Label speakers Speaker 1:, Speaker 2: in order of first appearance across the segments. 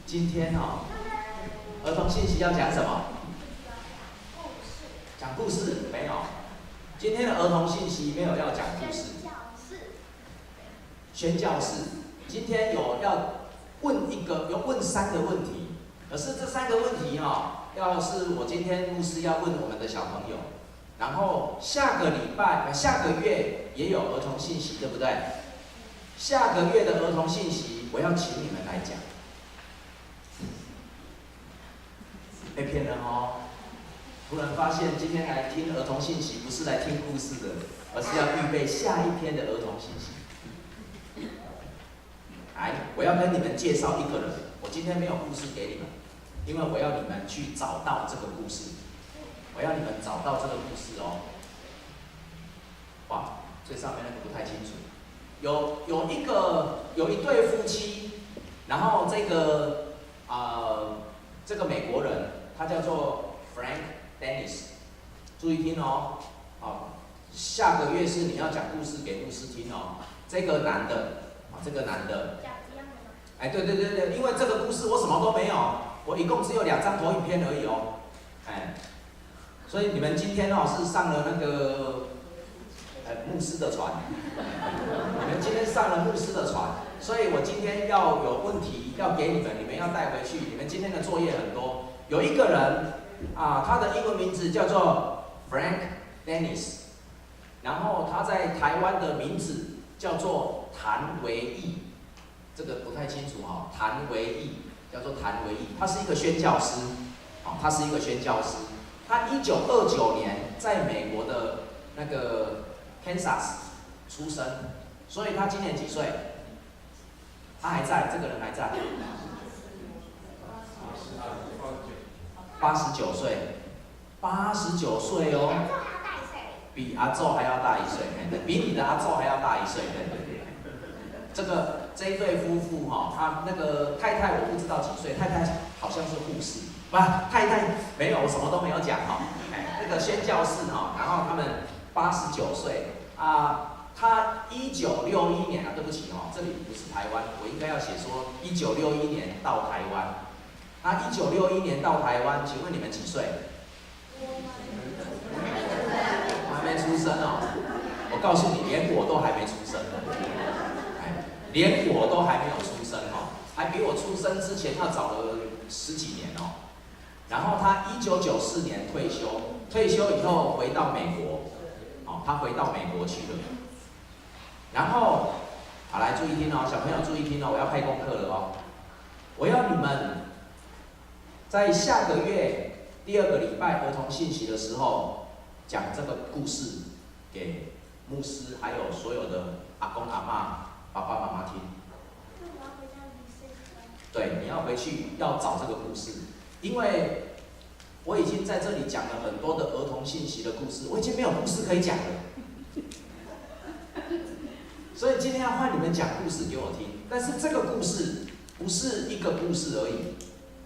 Speaker 1: 今天儿童信息要讲什么？讲故事没有？今天的儿童信息没有要讲故事。宣教士。今天有问3个问题，可是这3个问题要是我今天牧师要问我们的小朋友，然后下个月也有儿童信息，对不对？下个月的儿童信息，我要请你们来讲。被骗了哦！突然发现今天来听儿童信息，不是来听故事的，而是要预备下一篇的儿童信息。来，我要跟你们介绍一个人。我今天没有故事给你们，因为我要你们去找到这个故事。我要你们找到这个故事哦。哇，最上面那个不太清楚。有一对夫妻，然后这个美国人，他叫做 Frank Dennis。注意听哦，下个月是你要讲故事给牧师听哦。这个男的。对，因为这个故事我什么都没有，我一共只有2张投影片而已哦，所以你们今天是上了那个牧师的船，你们今天上了牧师的船，所以我今天要有问题要给你们，你们要带回去。你们今天的作业很多，有一个人他的英文名字叫做 Frank Dennis， 然后他在台湾的名字叫做谭维义，这个不太清楚谭维义叫做谭维义，他是一个宣教师，他1929年在美国的那个 Kansas 出生，所以他今年几岁？他还在，这个人还在。89岁，89岁哦，比阿宙还要大1岁，比你的阿宙还要大1岁，对。这一对夫妇他那个太太我不知道几岁，太太好像是护士，太太没有，我什么都没有讲那个宣教士然后他们89岁他1961年对不起这里不是台湾，我应该要写说1961年到台湾。他1961年到台湾，请问你们几岁？我还没出生我告诉你，连我都还没出生。连我都还没有出生还比我出生之前要早了10几年然后他1994年退休以后回到美国，他回到美国去了。然后，好来注意听小朋友注意听我要派功课了我要你们在下个月第2个礼拜儿童信息的时候讲这个故事给牧师还有所有的阿公阿嬷。爸爸妈妈听。对，你要回去要找这个故事，因为我已经在这里讲了很多的儿童信息的故事，我已经没有故事可以讲了。所以今天要换你们讲故事给我听，但是这个故事不是一个故事而已，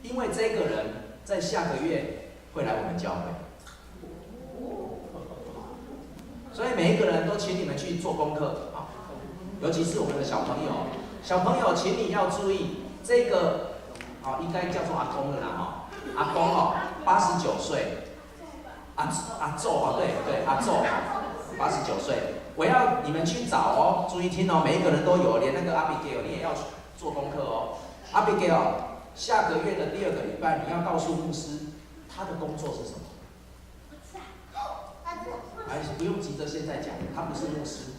Speaker 1: 因为这个人在下个月会来我们教会，所以每一个人都请你们去做功课尤其是我们的小朋友，请你要注意这个应该叫做阿公了啦阿公89岁，阿宙对阿宙89岁，我要你们去找注意听每一个人都有，连那个阿比盖尔你也要做功课阿比盖尔下个月的第2个礼拜，你要告诉牧师他的工作是什么。不用急着现在讲，他不是牧师，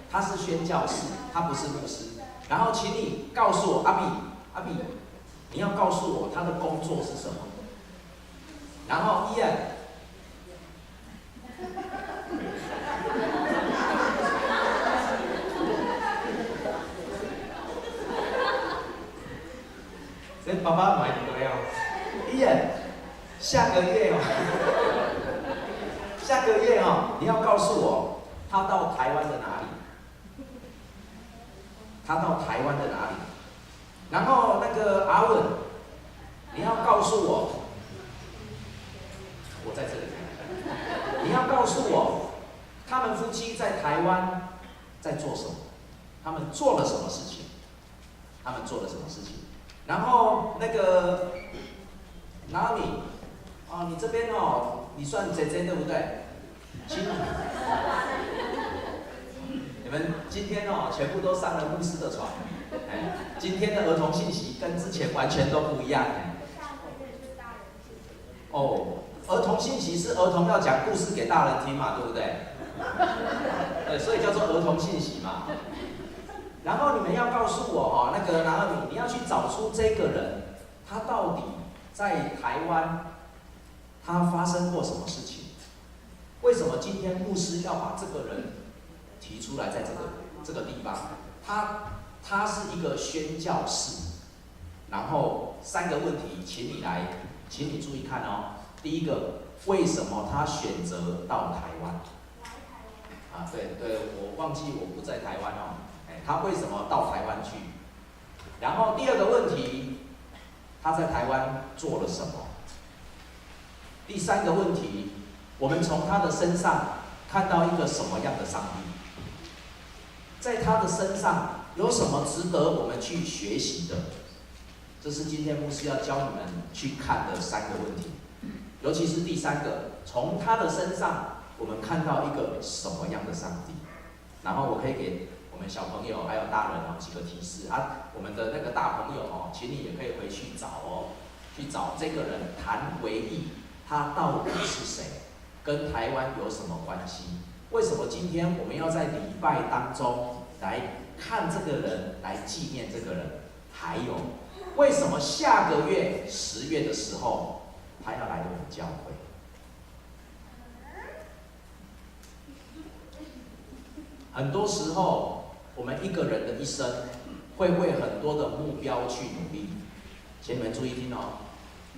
Speaker 1: 他是宣教士，他不是牧师。然后请你告诉我，阿比，你要告诉我他的工作是什么。然后伊恩，这爸爸买对伊恩，下个月你要告诉我他到台湾的哪里。然后那个阿文，你要告诉我，我在这里，你要告诉我，他们夫妻在台湾在做什么？他们做了什么事情？然后那个，然后你这边你算姐姐对不对？你们今天全部都上了牧师的船，今天的儿童信息跟之前完全都不一样。儿童信息是儿童要讲故事给大人听嘛，对不对？对，所以叫做儿童信息嘛。然后你们要告诉我然后你要去找出这个人，他到底在台湾他发生过什么事情？为什么今天牧师要把这个人提出来在这个地方？他是一个宣教士。然后3个问题，请你注意看哦。第一个，为什么他选择到台湾？对，我忘记我不在台湾他为什么到台湾去？然后第2个问题，他在台湾做了什么？第3个问题，我们从他的身上看到一个什么样的上帝？在他的身上有什么值得我们去学习的？这是今天牧师要教你们去看的3个问题，尤其是第3个，从他的身上我们看到一个什么样的上帝？然后我可以给我们小朋友还有大人几个提示我们的那个大朋友请你也可以回去找去找这个人谭维义，他到底是谁？跟台湾有什么关系？为什么今天我们要在礼拜当中来看这个人，来纪念这个人？还有，为什么下个月10月的时候，他要来我们教会？很多时候，我们一个人的一生会为很多的目标去努力。请你们注意听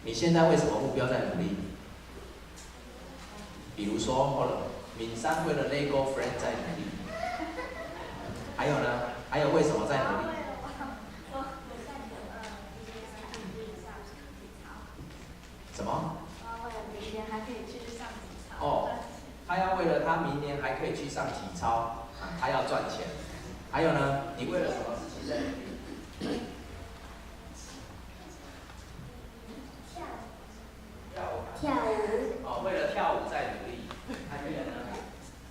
Speaker 1: 你现在为什么目标在努力？比如说，敏珊为了 Lego Friend 在努力。还有呢？还有为什么在努力？什么？
Speaker 2: 明年还可以去上体操。
Speaker 1: 他要为了他明年还可以去上体操，他要赚钱。还有呢？你为了什么事情在努力？
Speaker 2: 跳舞。
Speaker 1: 为了跳舞在努力。还有呢？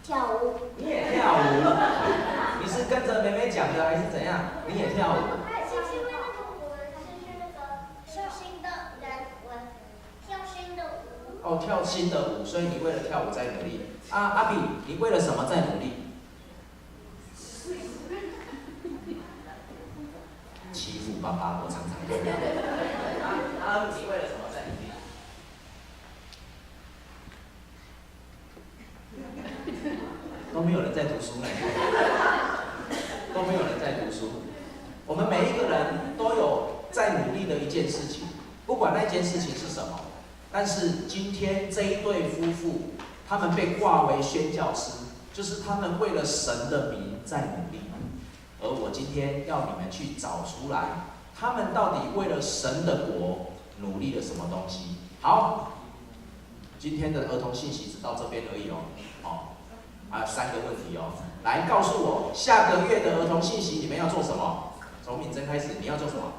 Speaker 2: 跳舞。
Speaker 1: 你也跳舞？你是跟着妹妹讲的还是怎样？你也跳舞？跳新的舞，所以你为了跳舞在努力。阿比，你为了什么在努力？欺负爸爸，我常常做。你为了什么在努力？都没有人在读书呢，都没有人在读书。我们每一个人都有在努力的一件事情，不管那件事情是什么。但是今天这一对夫妇，他们被挂为宣教师，就是他们为了神的名在努力。而我今天要你们去找出来，他们到底为了神的国努力了什么东西？好，今天的儿童信息只到这边而已还有3个问题来告诉我，下个月的儿童信息你们要做什么？从敏珍开始，你要做什么？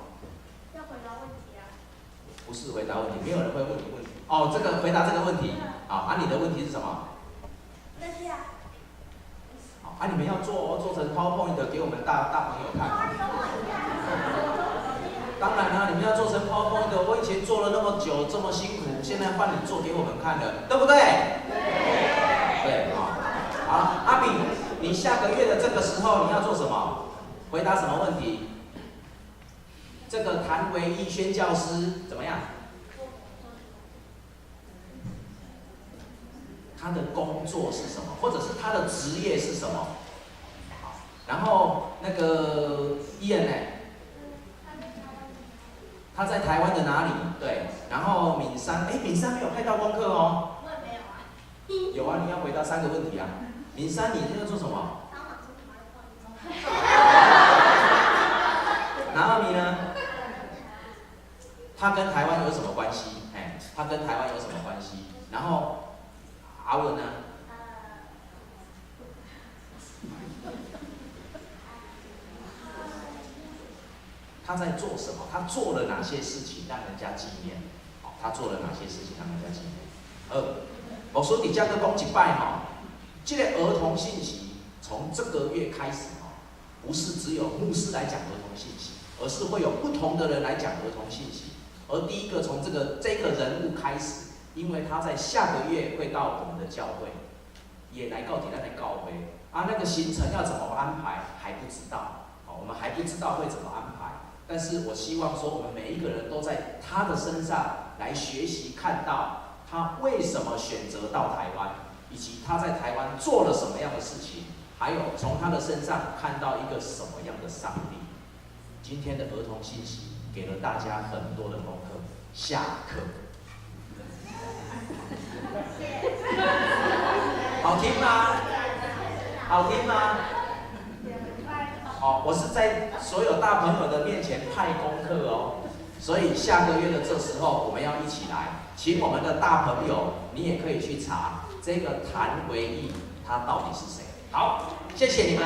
Speaker 2: 要回答问题啊。
Speaker 1: 不是回答问题，没有人会问你问题。这个回答这个问题。好，你的问题是什么？
Speaker 2: 那是啊。
Speaker 1: 好，你们要做成 PowerPoint 给我们大朋友看。当然啦，你们要做成 PowerPoint， 我以前做了那么久，这么辛苦，现在换你做给我们看了，对不对？对。好，阿比，你下个月的这个时候你要做什么？回答什么问题？这个谭维义宣教师怎么样？他的工作是什么，或者是他的职业是什么？然后那个伊恩呢？他在台湾的哪里？对，然后敏珊，敏珊没有派到功课
Speaker 2: 我也没有啊。
Speaker 1: 有啊，你要回答3个问题啊。敏珊，你要做什么？然后你呢？他跟台湾有什么关系？他跟台湾有什么关系？然后阿文呢？他在做什么，他做了哪些事情让人家纪念，他做了哪些事情让人家纪念。我说你这个讲一摆这个儿童信息从这个月开始不是只有牧师来讲儿童信息，而是会有不同的人来讲儿童信息。而第一个从这个人物开始，因为他在下个月会到我们的教会，也来到底咱的教会那个行程要怎么安排还不知道，我们还不知道会怎么安排。但是我希望说，我们每一个人都在他的身上来学习，看到他为什么选择到台湾，以及他在台湾做了什么样的事情，还有从他的身上看到一个什么样的上帝。今天的儿童信息给了大家很多的功课，下课。好听吗？好听吗？我是在所有大朋友的面前派功课所以下个月的这时候，我们要一起来，请我们的大朋友，你也可以去查这个谭维义他到底是谁。好，谢谢你们。